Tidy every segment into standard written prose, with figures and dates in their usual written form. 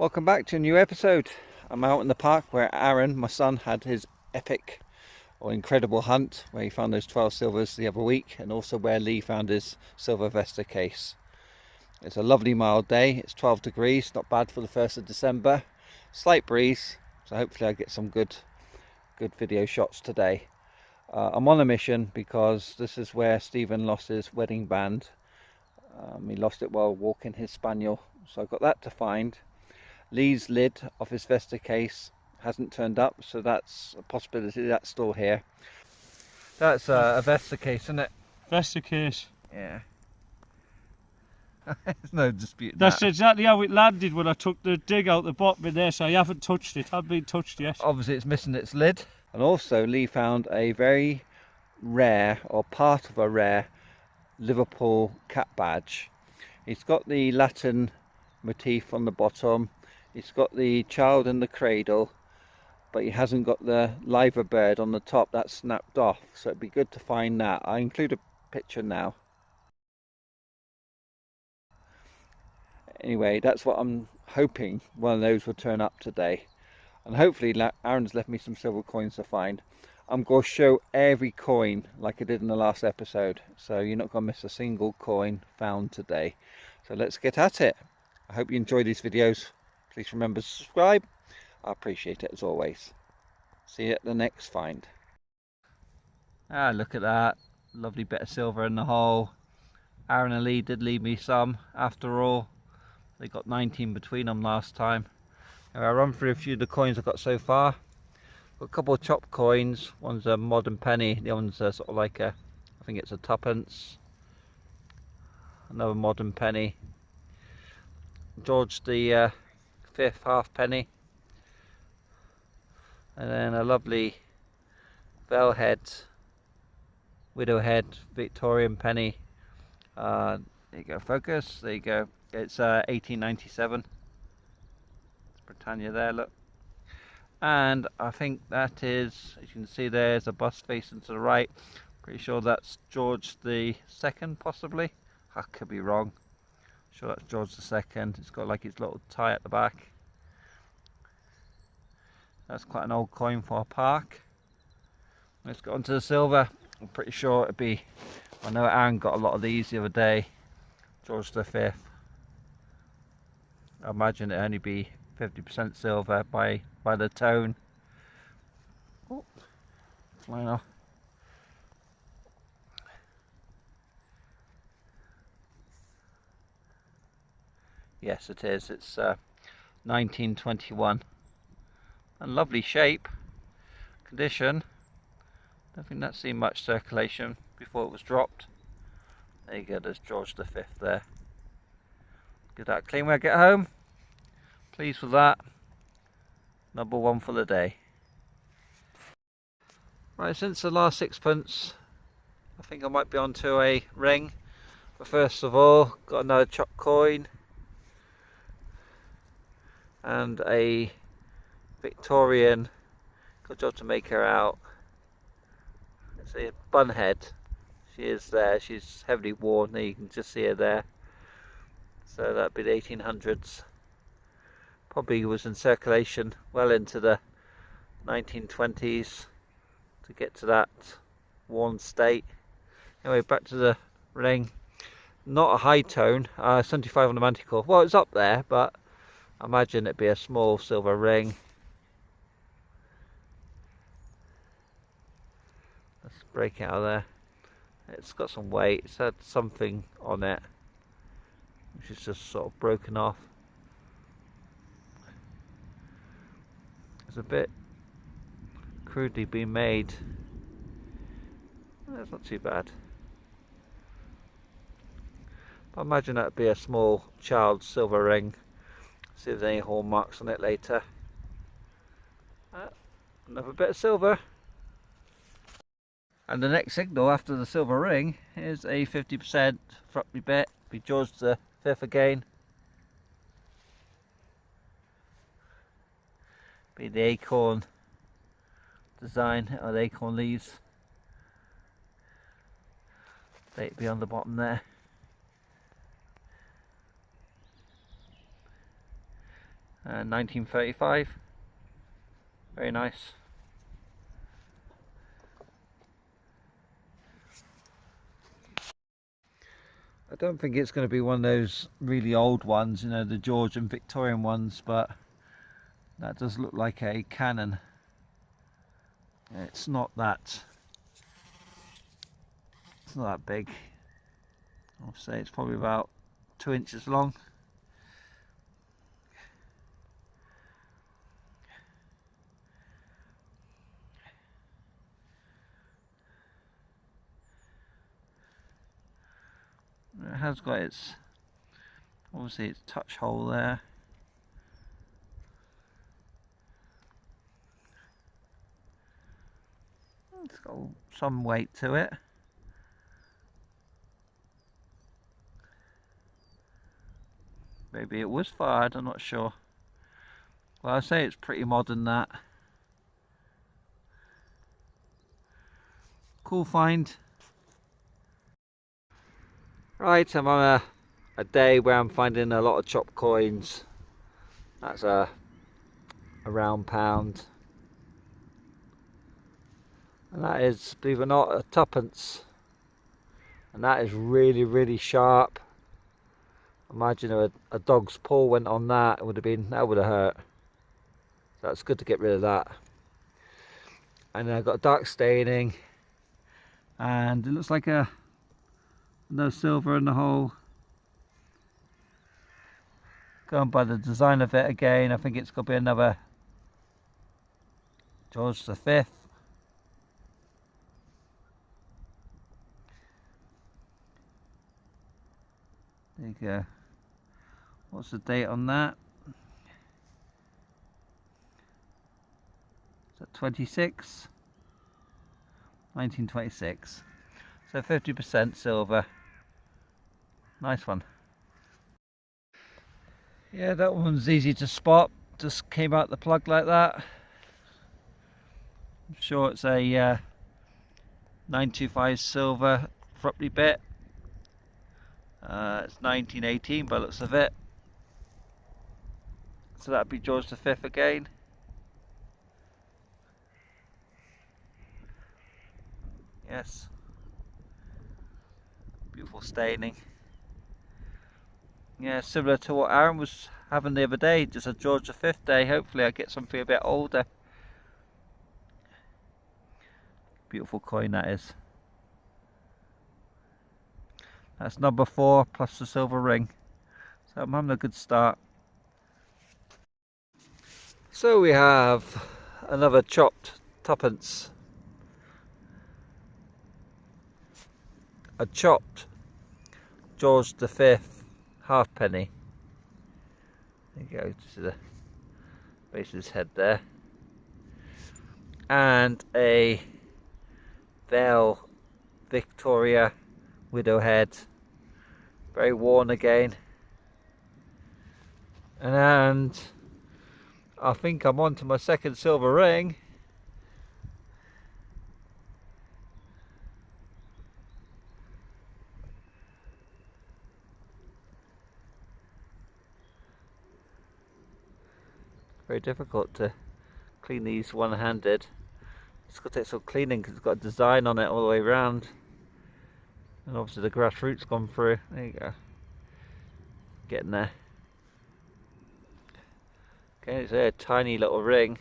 Welcome back to a new episode. I'm out in the park where Aaron, my son, had his epic or incredible hunt where he found those 12 silvers the other week, and also where Lee found his silver Vesta case. It's a lovely mild day. It's 12 degrees, not bad for the 1st of December. Slight breeze, so hopefully I get some good video shots today. I'm on a mission because this is where Stephen lost his wedding band. He lost it while walking his spaniel, so I've got that to find. Lee's lid of his Vesta case hasn't turned up, so that's a possibility that's still here. That's a Vesta case, isn't it? Vesta case. Yeah. There's no dispute. That's exactly how it landed when I took the dig out the bottom in there, so I haven't touched it. Hasn't been touched yet. Obviously it's missing its lid. And also Lee found a very rare, or part of a rare, Liverpool cat badge. It's got the Latin motif on the bottom. It's got the child in the cradle, but he hasn't got the liver bird on the top. That's snapped off, so it'd be good to find that. I include a picture now. Anyway, that's what I'm hoping one of those will turn up today. And hopefully Aaron's left me some silver coins to find. I'm going to show every coin like I did in the last episode, so you're not going to miss a single coin found today. So let's get at it. I hope you enjoy these videos. Please remember to subscribe. I appreciate it as always. See you at the next find. Ah, look at that. Lovely bit of silver in the hole. Aaron and Lee did leave me some after all. They got 19 between them last time. Now, I'll run through a few of the coins I've got so far. Got a couple of chopped coins. One's a modern penny. The other one's a sort of like a, I think it's a tuppence. Another modern penny. George the 5th halfpenny, and then a lovely bellhead, widowhead Victorian penny. There you go, focus, there you go. It's 1897. It's Britannia there, look. And I think that is, as you can see, there's a bust facing to the right. Pretty sure that's George the 2nd, possibly. I could be wrong. Sure that's George the 2nd. It's got like his little tie at the back. That's quite an old coin for a park. Let's go on to the silver. I'm pretty sure it'd be, I know Aaron got a lot of these the other day. George the 5th. I imagine it'd only be 50% silver by the tone. Oh, flying off. Yes, it is. It's 1921. And lovely shape, condition. Don't think that's seen much circulation before it was dropped. There you go. There's George the 5th there. Get that clean when I get home. Pleased with that. Number 1 for the day. Right, since the last sixpence, I think I might be onto a ring. But first of all, got another chopped coin. And a Victorian, good job to make her out. It's a bunhead. She is there, she's heavily worn, there you can just see her there. So that'd be the 1800s. Probably was in circulation well into the 1920s to get to that worn state. Anyway, back to the ring. Not a high tone, 75 on the manticore. Well, it's up there, but I imagine it'd be a small silver ring. Let's break it out of there. It's got some weight, it's had something on it which is just sort of broken off. It's a bit crudely been made. That's not too bad. I imagine that'd be a small child's silver ring. See if there's any hallmarks on it later. Another bit of silver. And the next signal after the silver ring is a 50% front bit. Be George the 5th again. Be the acorn design, or the acorn leaves. Date be on the bottom there. 1935. Very nice. I don't think it's going to be one of those really old ones, you know, the George and Victorian ones, but that does look like a cannon. It's not that big. I'll say it's probably about 2 inches long. It has got its, obviously its touch hole there. It's got some weight to it. Maybe it was fired, I'm not sure. Well, I say it's pretty modern, that. Cool find. Right, I'm on a day where I'm finding a lot of chopped coins. That's a round pound. And that is, believe it or not, a tuppence. And that is really, really sharp. Imagine a dog's paw went on that, it would have been, that would have hurt. So it's good to get rid of that. And then I've got dark staining. And it looks like no silver in the hole. Going by the design of it again, I think it's got to be another George V. There you go. What's the date on that? Is that 26? 1926. So 50% silver. Nice one. Yeah, that one's easy to spot. Just came out the plug like that. I'm sure it's a 925 silver abruptly bit. It's 1918 by the looks of it. So that'd be George V again. Yes. Beautiful staining. Yeah, similar to what Aaron was having the other day, just a George V day. Hopefully I get something a bit older. Beautiful coin that is. That's number 4 plus the silver ring. So I'm having a good start. So we have another chopped tuppence. A chopped George V halfpenny. There you go, to the base of his head there. And a Belle Victoria widow head. Very worn again. And I think I'm on to my second silver ring. Very difficult to clean these one-handed. It's got to take some cleaning because it's got a design on it all the way around. And obviously the grassroots gone through. There you go. Getting there. Okay, it's a tiny little ring.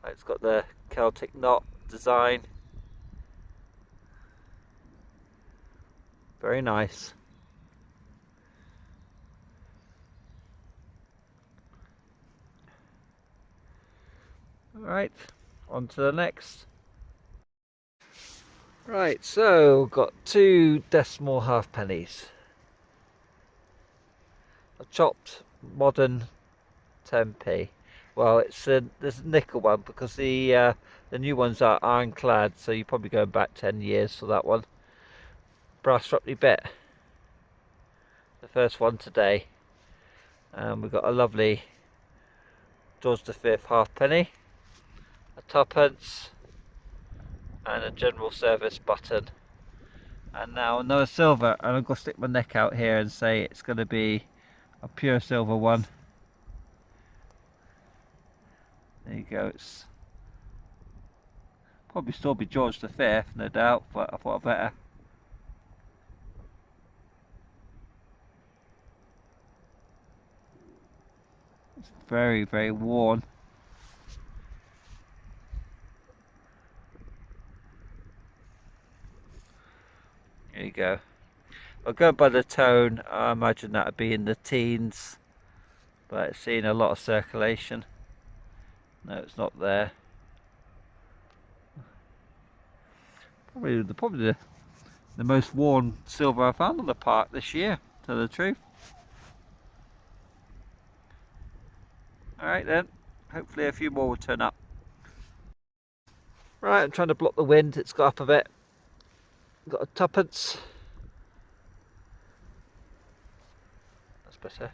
It's got the Celtic knot design. Very nice. Right, on to the next. Right, so got 2 decimal halfpennies. A chopped modern 10p. Well, it's there's a nickel one because the new ones are ironclad, so you're probably going back 10 years for that one. Brass abruptly bit. The first one today. We've got a lovely George V halfpenny, a tuppence, and a general service button. And now another silver, and I'm going to stick my neck out here and say it's going to be a pure silver one. There you go. It's probably still be George V, no doubt, but I thought I'd better. It's very, very worn. There you go. I'll go by the tone. I imagine that would be in the teens, but it's seeing a lot of circulation. No, it's not there. Probably the most worn silver I found on the park this year, to tell the truth. Alright then, hopefully a few more will turn up. Right, I'm trying to block the wind, it's got up a bit. Got a tuppence. That's better.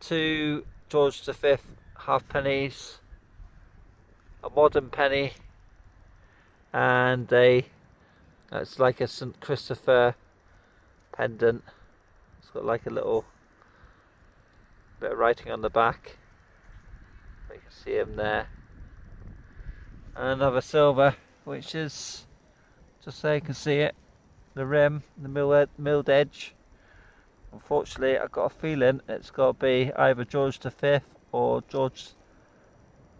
2 George V halfpennies, a modern penny, and it's like a St. Christopher pendant. It's got like a little bit of writing on the back. You can see him there. And another silver, which is, just so you can see it, the rim, the milled edge. Unfortunately, I've got a feeling it's got to be either George V or George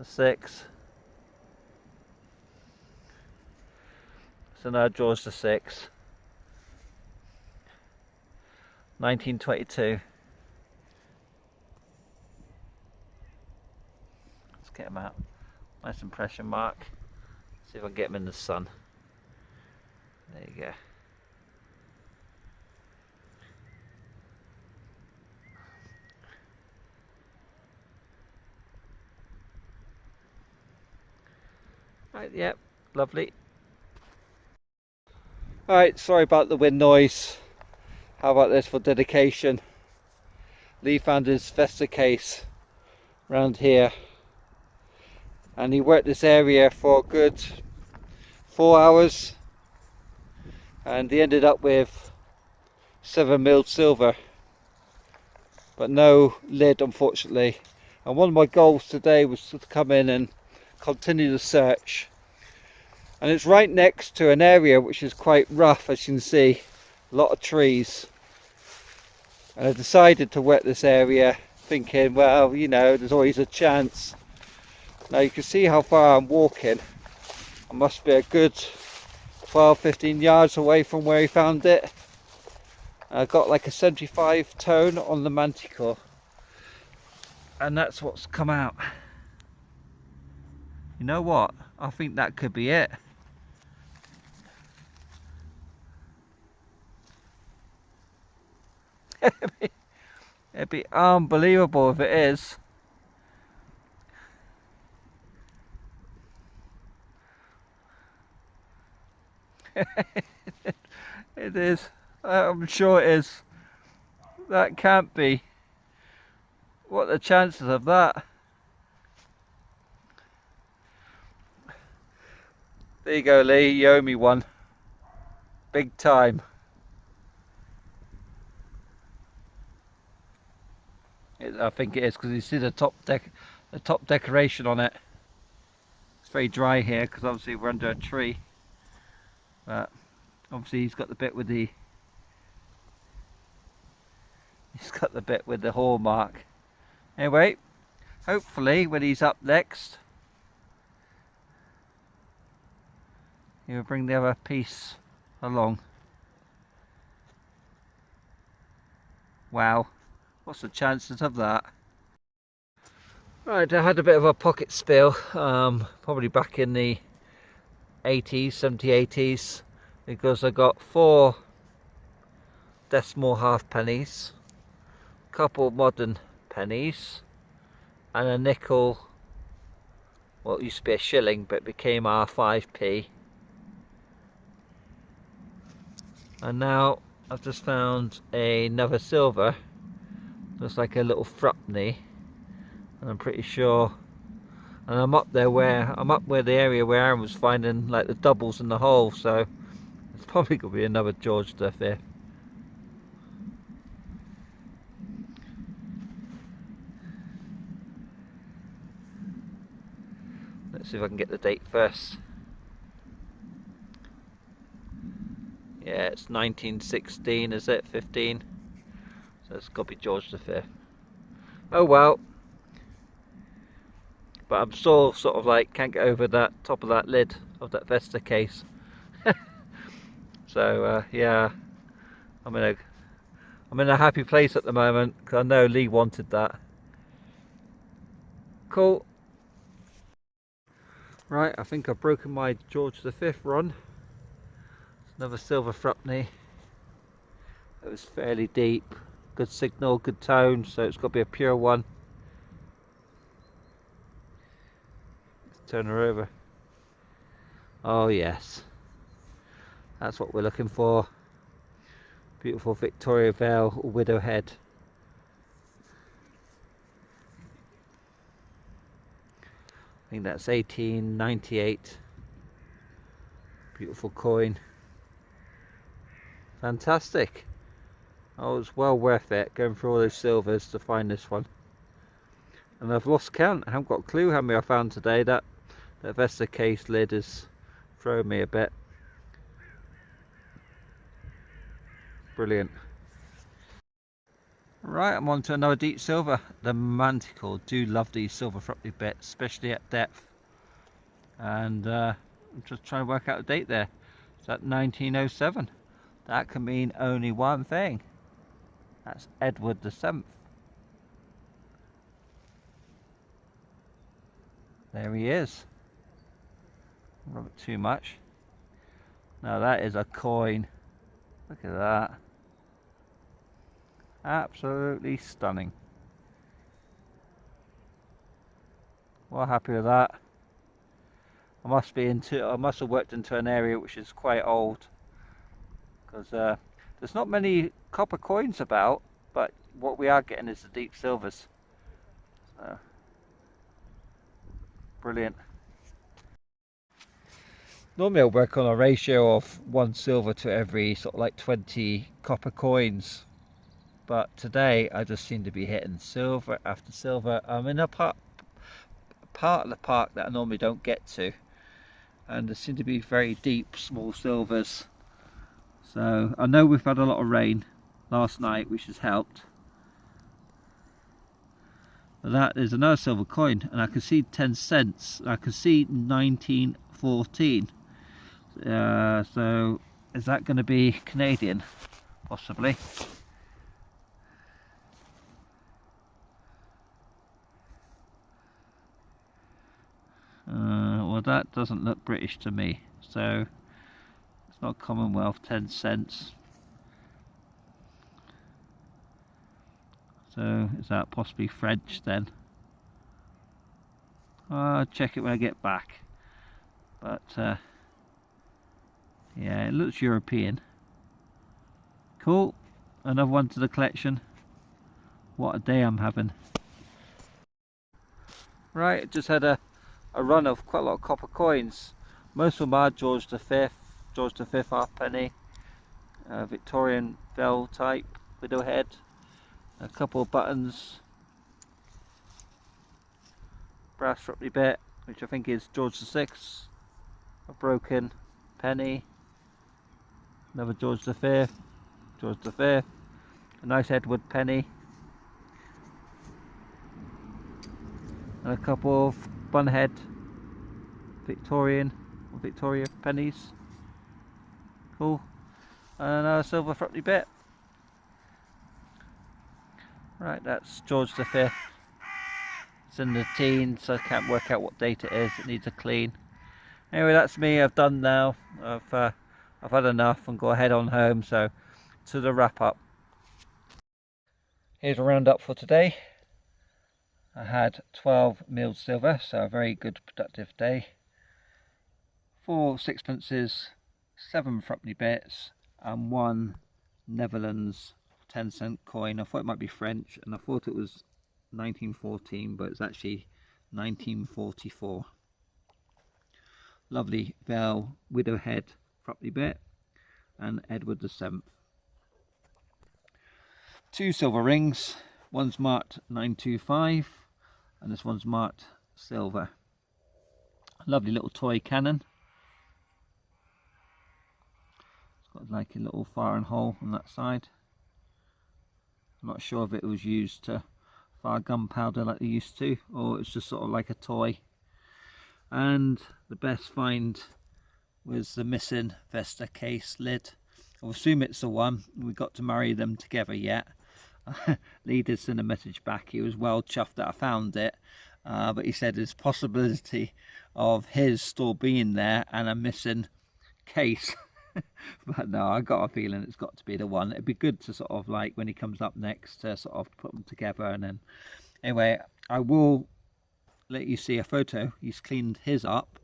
VI. So now George VI, 1922. Let's get him out. Nice impression mark. See if I can get him in the sun. There you go. Right, yep, lovely. Alright, sorry about the wind noise. How about this for dedication? Lee found his Vesta case around here, and he worked this area for a good 4 hours, and he ended up with 7 milled silver, but no lid, unfortunately. And one of my goals today was to come in and continue the search, and it's right next to an area which is quite rough, as you can see, a lot of trees. And I decided to wet this area thinking, well, you know, there's always a chance. Now you can see how far I'm walking. I must be a good 12-15 yards away from where he found it. I got like a 75 tone on the manticore, and that's what's come out. You know what? I think that could be it. It'd be unbelievable if it is. It is. I'm sure it is. That can't be. What are the chances of that? There you go, Lee. You owe me one. Big time. I think it is, because you see the top decoration on it. It's very dry here because obviously we're under a tree. But obviously he's got the bit with the hallmark. Anyway, hopefully when he's up next, he'll bring the other piece along. Wow. What's the chances of that? Right, I had a bit of a pocket spill, probably back in the 80s, 70s, 80s, because I got 4 decimal halfpennies, a couple modern pennies, and a nickel. Well, it used to be a shilling, but it became our 5p. And now I've just found another silver. Looks like a little thruppenny, and I'm pretty sure, and I'm up where the area where Aaron was finding like the doubles in the hole, so it's probably gonna be another George V. Let's see if I can get the date first. Yeah, it's 1916, is it? 15? So it's got to be George V. Oh well. But I'm still sort of like, can't get over that top of that lid of that Vesta case. So yeah, I'm in a happy place at the moment, because I know Lee wanted that. Cool. Right, I think I've broken my George V run. Another silver thrupney. It was fairly deep, good signal, good tone, so it's got to be a pure one. Let's turn her over. Oh yes, that's what we're looking for. Beautiful Victoria Vale widow head. I think that's 1898. Beautiful coin. Fantastic. Oh, it's well worth it going through all those silvers to find this one. And I've lost count. I haven't got a clue how many I found today. That Vesta case lid is throwing me a bit. Brilliant. Right, I'm on to another deep silver. The Manticore. Do love these silver thrupney bits, especially at depth. And I'm just trying to work out the date there. It's at 1907. That can mean only one thing. That's Edward VII. There he is. Don't rub it too much. Now that is a coin. Look at that. Absolutely stunning. Well happy with that. I must have worked into an area which is quite old, because there's not many copper coins about, but what we are getting is the deep silvers. So, brilliant. Normally I work on a ratio of 1 silver to every sort of like 20 copper coins, but today I just seem to be hitting silver after silver. I'm in a part of the park that I normally don't get to, and there seem to be very deep small silvers. So I know we've had a lot of rain last night, which has helped. But that is another silver coin, and I can see 10 cents. I can see 1914. So is that going to be Canadian? Possibly. Well, that doesn't look British to me. So it's not Commonwealth, 10 cents. So is that possibly French then? I'll check it when I get back. But yeah, it looks European. Cool. Another one to the collection. What a day I'm having. Right, just had a run of quite a lot of copper coins. Most of them are George V, halfpenny, Victorian bell type, widow head, a couple of buttons, brass thrupney bit, which I think is George VI, a broken penny, another George V, a nice Edward penny, and a couple of bunhead Victorian or Victoria pennies. Cool. And a silver thrupney bit. Right, that's George V. It's in the teens, so I can't work out what date it is. It needs a clean. Anyway, that's me. I've done now. I've had enough and go head on home. So to the wrap up. Here's a roundup for today. I had 12 milled silver, so a very good productive day. 4 sixpences, 7 thrupney bits, and 1 Netherlands 10-cent coin. I thought it might be French, and I thought it was 1914, but it's actually 1944. Lovely Bell widow head thrupney bit, and Edward VII. 2 silver rings. One's marked 925, and this one's marked silver. Lovely little toy cannon. It's got like a little firing hole on that side. I'm not sure if it was used to fire gunpowder like they used to, or it's just sort of like a toy. And the best find was the missing Vesta case lid. I assume it's the one. We got to marry them together yet. Lee did send a message back. He was well chuffed that I found it, but he said there's possibility of his still being there and a missing case. But no, I got a feeling it's got to be the one. It'd be good to sort of like when he comes up next to sort of put them together. And then anyway, I will let you see a photo. He's cleaned his up,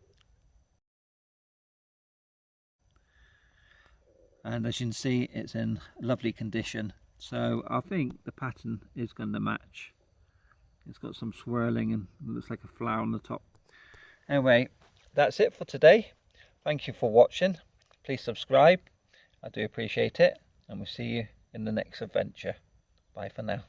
and as you can see, it's in lovely condition. So I think the pattern is going to match. It's got some swirling and looks like a flower on the top. Anyway, that's it for today. Thank you for watching. Please subscribe. I do appreciate it, and we'll see you in the next adventure. Bye for now.